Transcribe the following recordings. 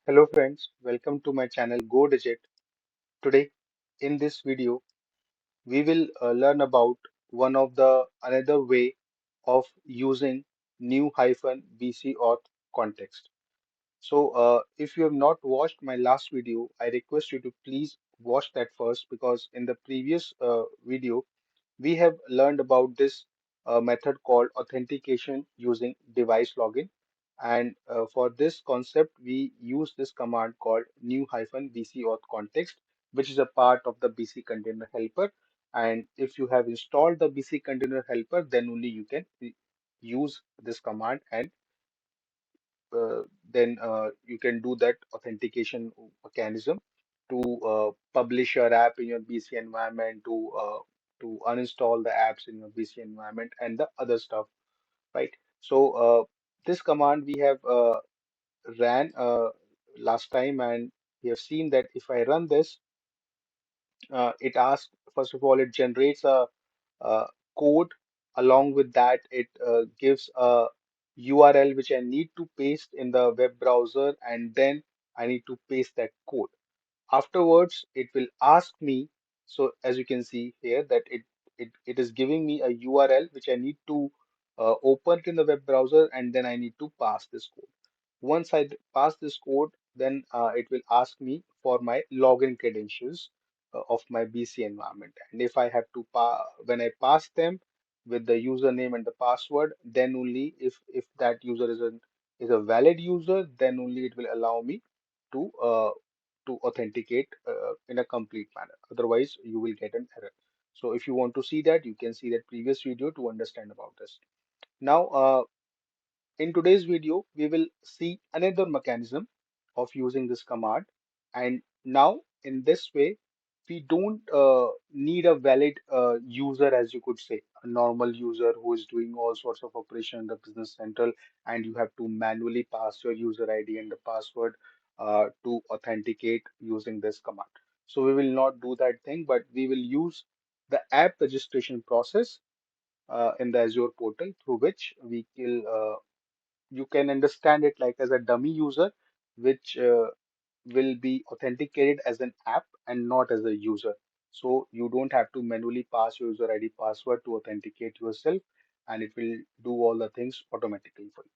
Hello friends, welcome to my channel Go Digit. Today in this video we will learn about one of the another way of using new hyphen BC auth context. So if you have not watched my last video, I request you to please watch that first because in the previous video we have learned about this method called authentication using device login. And for this concept, we use this command called new-BCAuthcontext, which is a part of the BC container helper. And if you have installed the BC container helper, then only you can use this command and uh, then you can do that authentication mechanism to publish your app in your BC environment, to uninstall the apps in your BC environment, and the other stuff, right? So this command we have ran last time, and we have seen that if I run this, it asks first of all, it generates a code. Along with that, it gives a URL which I need to paste in the web browser, and then I need to paste that code. Afterwards, it will ask me, so as you can see here, that it is giving me a URL which I need to open in the web browser, and then I need to pass this code. Once pass this code, then it will ask me for my login credentials of my BC environment. And if I have to when I pass them with the username and the password, then only if that user is a valid user, then only it will allow me to to authenticate in a complete manner. Otherwise, you will get an error. So if you want to see that, you can see that previous video to understand about this. Now, in today's video, we will see another mechanism of using this command. And now, in this way, we don't need a valid user, as you could say, a normal user who is doing all sorts of operation in the business central, and you have to manually pass your user ID and the password to authenticate using this command. So we will not do that thing, but we will use the app registration process in the Azure portal through which we will you can understand it like as a dummy user, which will be authenticated as an app and not as a user. So you don't have to manually pass your user ID password to authenticate yourself, and it will do all the things automatically for you,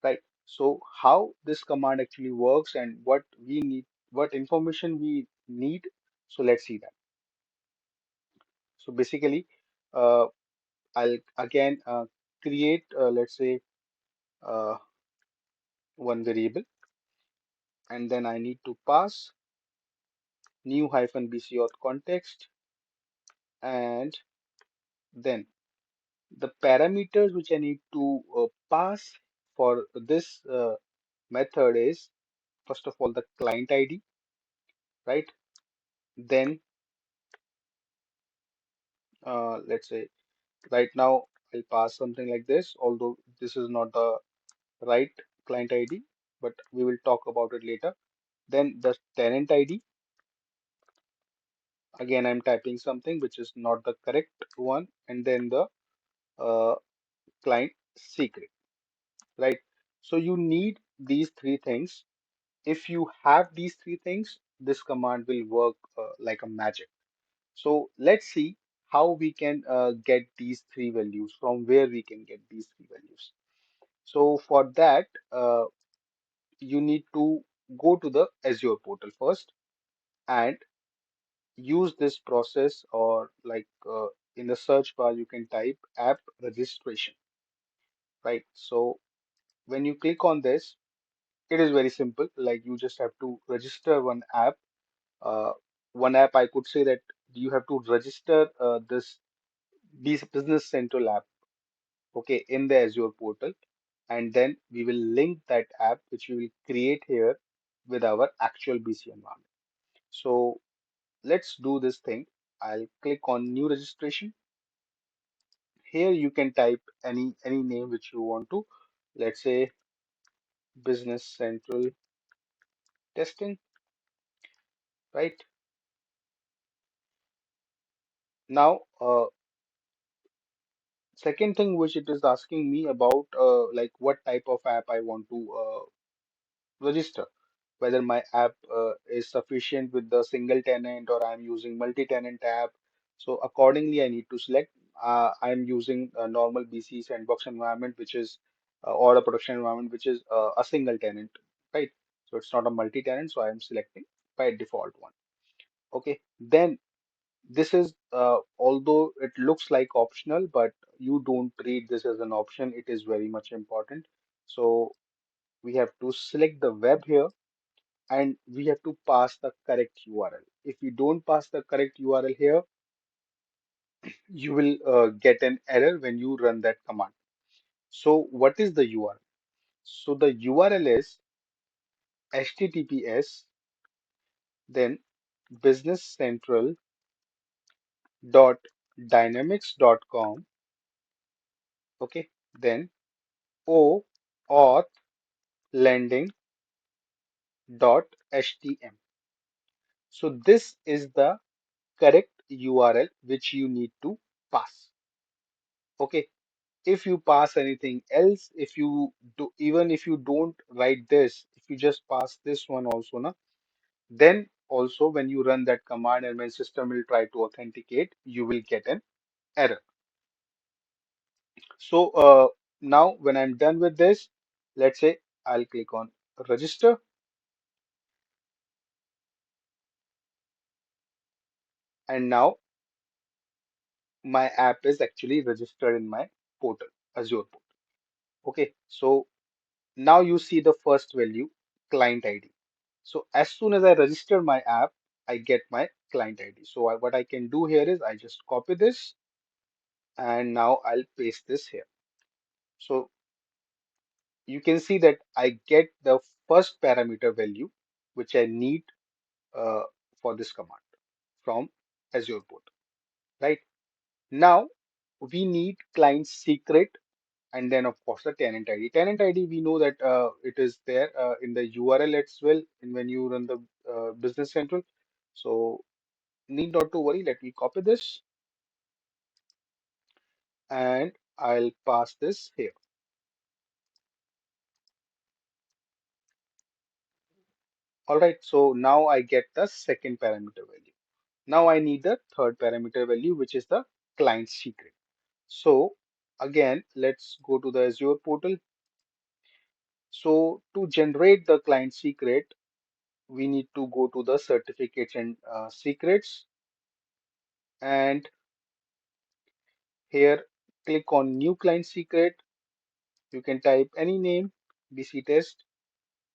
right? So how this command actually works and what we need, what information we need. So let's see that. So basically, uh, I'll again create, let's say, uh, one variable, and then I need to pass new hyphen BC auth context, and then the parameters which I need to pass for this method is first of all the client ID, right? Then let's say right now I'll pass something like this, although this is not the right client ID, but we will talk about it later. Then the tenant ID, again I'm typing something which is not the correct one, and then the uh, client secret, right? So you need these three things. If you have these three things, this command will work like a magic. So let's see how we can get these three values, from where we can get these three values. So for that, you need to go to the Azure portal first and use this process, or like in the search bar, you can type app registration, right? So when you click on this, it is very simple. Like you just have to register one app. Uh, one app, I could say that you have to register this Business Central app, okay, in the Azure portal, and then we will link that app, which we will create here with our actual BC environment. So let's do this thing. I'll click on new registration. Here you can type any name which you want to. Let's say Business Central Testing, right? Now, second thing which it is asking me about, like what type of app I want to register. whether my app is sufficient with the single tenant or I'm using multi-tenant app. So accordingly, I need to select. I'm using a normal BC sandbox environment, which is or a production environment, which is a single tenant, right? So it's not a multi-tenant, so I'm selecting by default one. Okay, then this is although it looks like optional, but you don't treat this as an option. It is very much important. So we have to select the web here and we have to pass the correct URL. If you don't pass the correct URL here, you will get an error when you run that command. So what is the URL? So the URL is https then businesscentral.dynamics.com, okay, then o auth lending.htm. So this is the correct URL which you need to pass. Okay, if you pass anything else, if you do, even if you don't write this, if you just pass this one also, na, then also when you run that command and when system will try to authenticate, you will get an error. So now when I'm done with this, let's say I'll click on register, and now my app is actually registered in my portal, Azure portal. Okay, so now you see the first value, client ID. So as soon as I register my app, I get my client ID. So what I can do here is I just copy this and now I'll paste this here. So you can see that I get the first parameter value which I need uh, for this command from Azure portal, right? Now we need client secret and then of course the tenant ID. Tenant ID, we know that it is there in the URL as well and when you run the Business Central. So need not to worry. Let me copy this and I'll pass this here. All right. So now I get the second parameter value. Now I need the third parameter value, which is the client secret. So again, let's go to the Azure portal. So to generate the client secret, we need to go to the certificates and secrets, and here click on new client secret. You can type any name, BC test.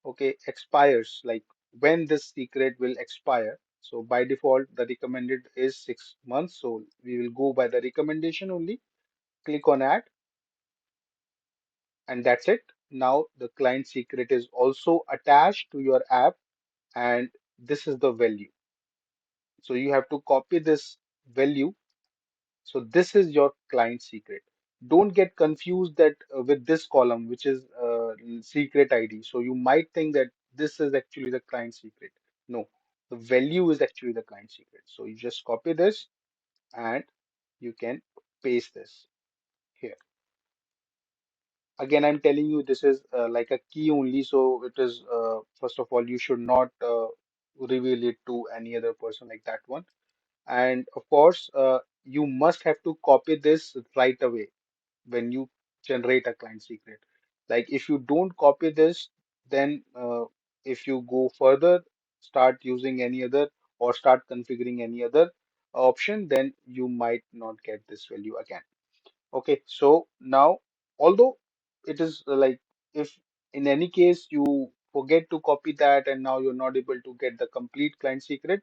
Okay, expires, like when this secret will expire. So by default, the recommended is 6 months. So we will go by the recommendation only. Click on add, and that's it. Now the client secret is also attached to your app, and this is the value. So you have to copy this value. So this is your client secret. Don't get confused that with this column, which is secret ID. So you might think that this is actually the client secret. No, the value is actually the client secret. So you just copy this and you can paste this here. Again, I'm telling you this is like a key only. So it is first of all, you should not reveal it to any other person like that one. And of course, you must have to copy this right away when you generate a client secret. Like if you don't copy this, then if you go further, start using any other or start configuring any other option, then you might not get this value again. Okay, so now, although it is like if in any case you forget to copy that and now you're not able to get the complete client secret,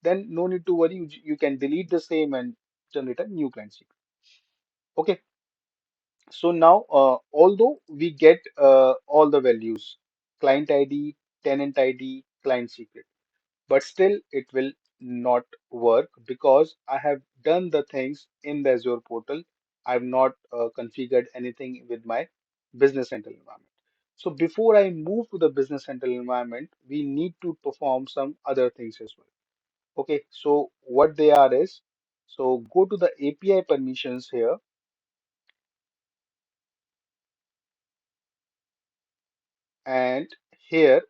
then no need to worry. You can delete the same and generate a new client secret. Okay, so now, although we get all the values, client ID, tenant ID, client secret, but still it will not work because I have done the things in the Azure portal. I've not configured anything with my Business Central environment. So before I move to the Business Central environment, we need to perform some other things as well. Okay, so what they are is, so go to the API permissions here, and here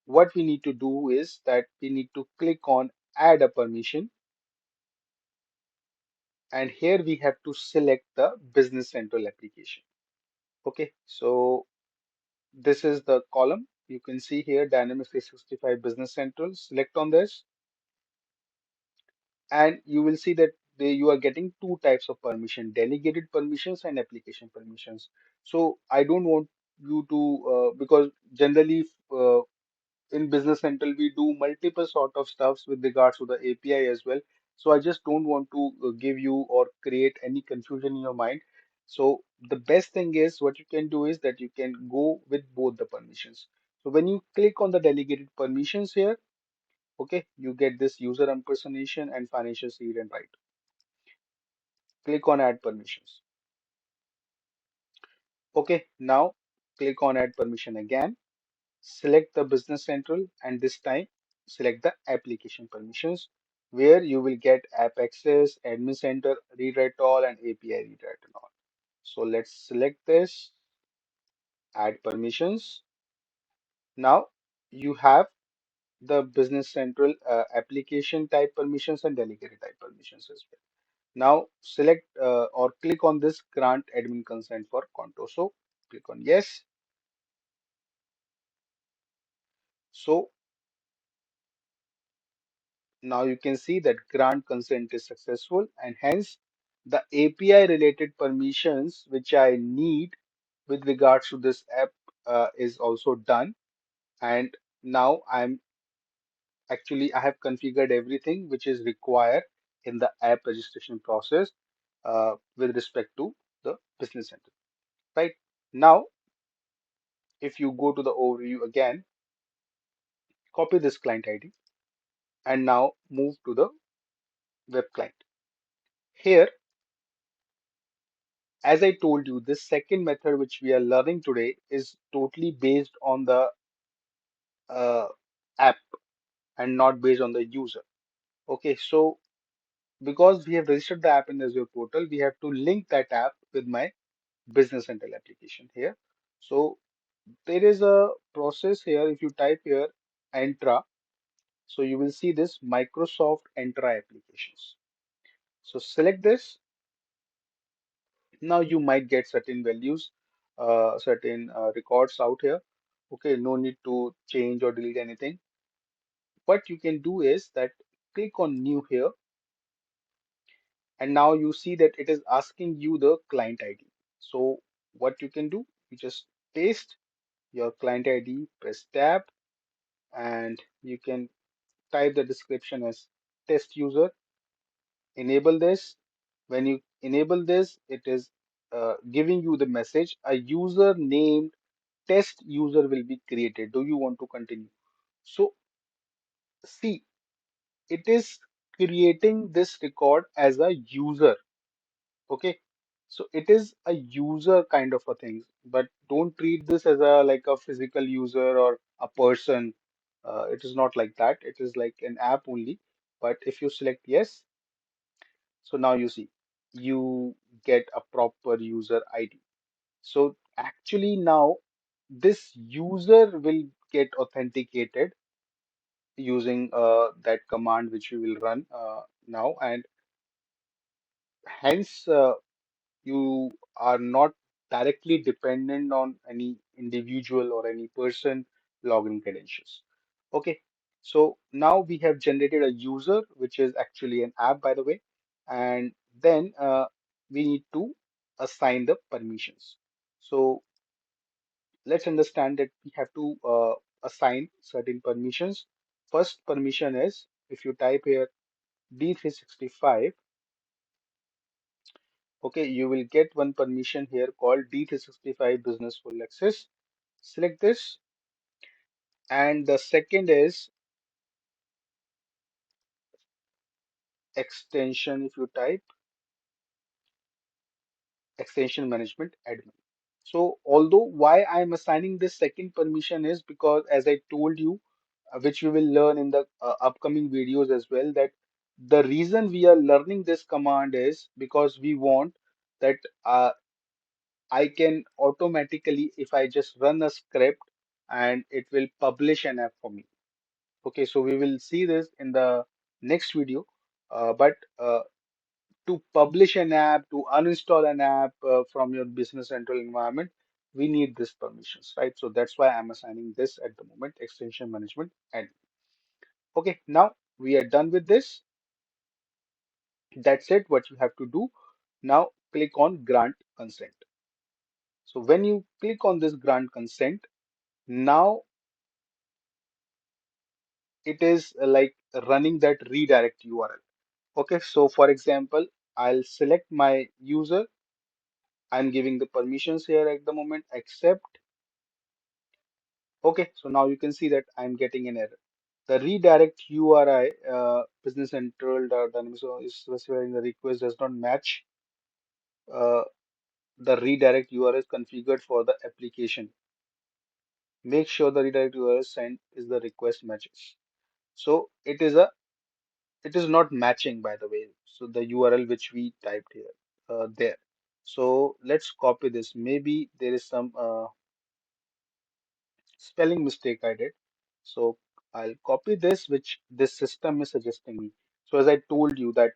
what we need to do is that we need to click on add a permission, and here we have to select the Business Central application. Okay, so this is the column. You can see here Dynamics 365 Business Central. Select on this, and you will see that you are getting two types of permission: delegated permissions and application permissions. So I don't want you to because generally in Business Central we do multiple sort of stuffs with regards to the API as well. So I just don't want to give you or create any confusion in your mind. So the best thing is what you can do is that you can go with both the permissions. So when you click on the delegated permissions here, okay, you get this user impersonation and financial read and write. Click on add permissions. Okay, now click on add permission again. Select the Business Central and this time select the application permissions where you will get app access, admin center, read write all, and API read write and all. So let's select this, add permissions. Now you have the Business Central application type permissions and delegated type permissions as well. Now select or click on this grant admin consent for Conto. So click on yes. So now you can see that grant consent is successful, and hence the API related permissions which I need with regards to this app is also done. And now I have configured everything which is required in the app registration process with respect to the Business Center. Right now, if you go to the overview again, copy this client ID and now move to the web client. Here, as I told you, this second method which we are learning today is totally based on the uh, app and not based on the user. Okay, so because we have registered the app in the Azure portal, we have to link that app with my Business Central application here. So there is a process here. If you type here Entra, so you will see this Microsoft Entra applications. So select this. Now you might get certain values, certain records out here. Okay, no need to change or delete anything. What you can do is that click on new here, and now you see that it is asking you the client ID. So what you can do, you just paste your client ID, press tab, and you can type the description as test user. Enable this. When you enable this, it is giving you the message a user named test user will be created. Do you want to continue? So see, it is creating this record as a user. Okay. So it is a user kind of a thing, but don't treat this as a like a physical user or a person. It is not like that. It is like an app only. But if you select yes, so now you see you get a proper user ID. So actually now this user will get authenticated using that command which we will run now, and hence you are not directly dependent on any individual or any person login credentials. Okay, so now we have generated a user which is actually an app, by the way, and then we need to assign the permissions. So let's understand that we have to assign certain permissions. First permission is, if you type here D365, okay, you will get one permission here called D365 Business Full Access. Select this. And the second is extension. If you type extension management admin. So although why I am assigning this second permission is because, as I told you, which we will learn in the upcoming videos as well, that the reason we are learning this command is because we want that I can automatically, if I just run a script, and it will publish an app for me. Okay, so we will see this in the next video. But to publish an app, to uninstall an app from your Business Central environment, we need this permissions, right? So that's why I'm assigning this at the moment, extension management. And okay, now we are done with this. That's it, what you have to do. Now click on grant consent. So when you click on this grant consent, now it is like running that redirect URL. Okay, so for example, I'll select my user. I'm giving the permissions here at the moment, accept. Okay, so now you can see that I'm getting an error. The redirect URI, Business Central Dynamics is specifying the request does not match uh, the redirect URL is configured for the application. Make sure the redirect URL sent is the request matches. So it is not matching, by the way. So the URL which we typed here there. So let's copy this. Maybe there is some spelling mistake I did. So I'll copy this, which this system is suggesting me. So as I told you that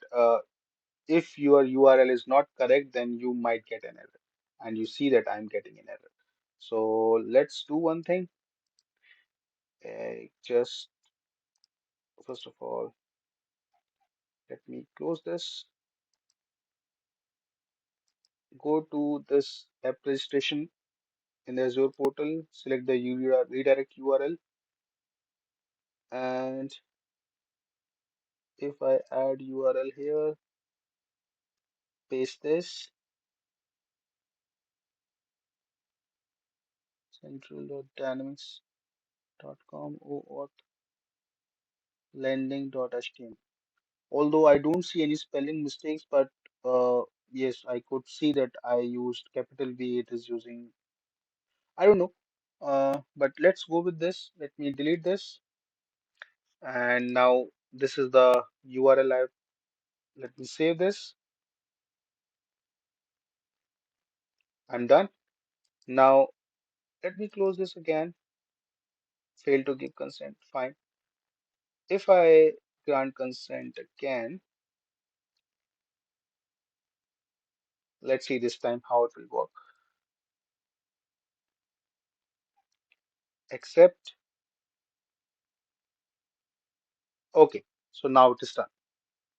if your URL is not correct, then you might get an error. And you see that I'm getting an error. So let's do one thing. Just first of all, let me close this. Go to this app registration in the Azure portal, select the redirect URL, and if I add URL here, paste this central.dynamics.com OAuth lending.html. Although I don't see any spelling mistakes, but yes, I could see that I used capital B. It is using, I don't know. But let's go with this. Let me delete this. And now this is the URL. Let me save this. I'm done. Now let me close this again. Fail to give consent. Fine. If I grant consent again, let's see this time how it will work. Accept. Okay. So now it is done.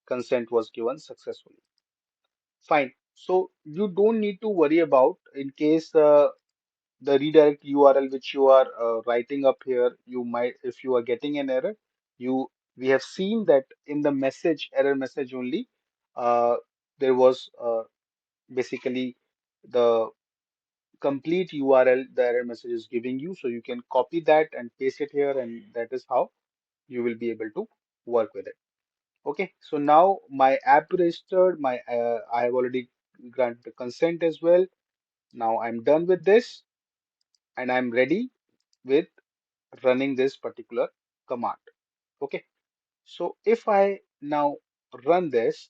Consent was given successfully. Fine. So you don't need to worry about in case the redirect URL which you are writing up here, you might, if you are getting an error, we have seen that in the message, error message only, uh, there was basically the complete URL the error message is giving you. So you can copy that and paste it here, and that is how you will be able to work with it. Okay, so now my app registered, I have already granted the consent as well. Now I'm done with this and I'm ready with running this particular command. Okay, so if I now run this,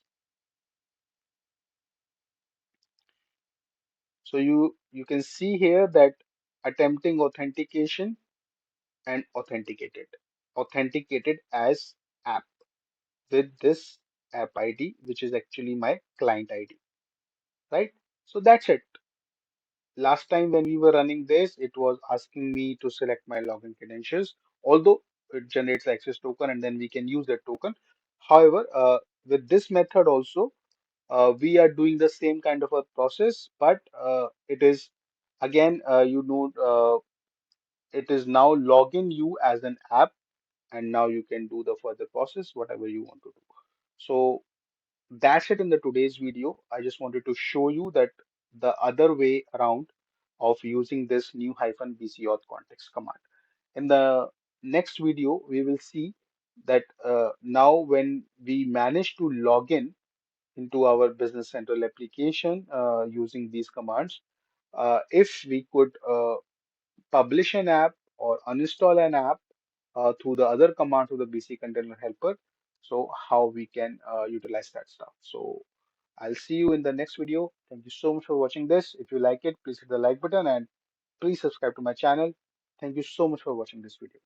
so you can see here that attempting authentication and authenticated as app with this app ID, which is actually my client ID, right? So that's it. Last time when we were running this, it was asking me to select my login credentials, although it generates access token and then we can use that token. However, with this method also, we are doing the same kind of a process, but it is again, it is now logging you as an app, and now you can do the further process, whatever you want to do. So that's it in the today's video. I just wanted to show you that the other way around of using this new -bc auth context command. In the next video, we will see that now when we manage to log in into our Business Central application using these commands, if we could publish an app or uninstall an app through the other commands of the BC Container Helper, so how we can utilize that stuff. So I'll see you in the next video. Thank you so much for watching this. If you like it, please hit the like button and please subscribe to my channel. Thank you so much for watching this video.